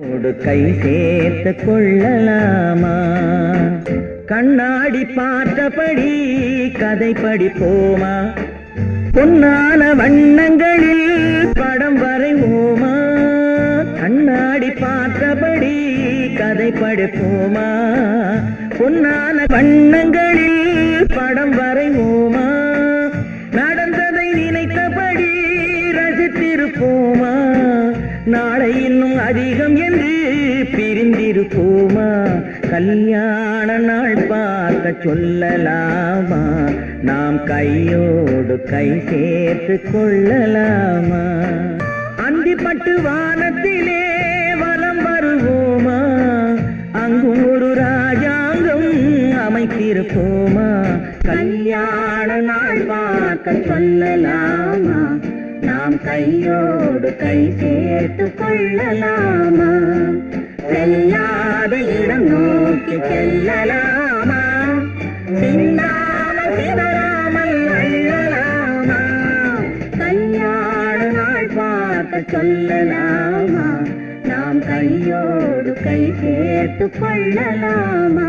கை சேர்த்து கொள்ளலாமா? கண்ணாடி பார்த்தபடி கதை படிப்போமா? பொன்னான வண்ணங்களில் படம் வரைவோமா? கண்ணாடி பார்த்தபடி கதை படிப்போமா? பொன்னான வண்ணங்களில் படம் வரைவோமா? நடந்ததை நினைத்தபடி ரசித்திருப்போமா? நாளை இன்னும் அதிகம் என்று பிரிந்திருப்போமா? கல்யாண நாள் பார்க்க சொல்லலாமா? நாம் கையோடு கை சேர்த்து கொள்ளலாமா? அந்திப்பட்டு வானத்திலே வலம் வருவோமா? அங்கும் ஒரு ராஜாங்கம் அமைத்திருப்போமா? கல்யாண நாள் பார்க்க சொல்லலாமா? நாம் கையோடு கை சேர்த்து கொள்ளலாமா? செல்லாத இடம் நோக்கி செல்லலாமா? சிந்தாமல் சிதறாமல் அள்ளலாமா? கல்யாண நாள் பார்க்க சொல்லலாமா? நாம் கையோடு கை சேர்த்து கொள்ளலாமா?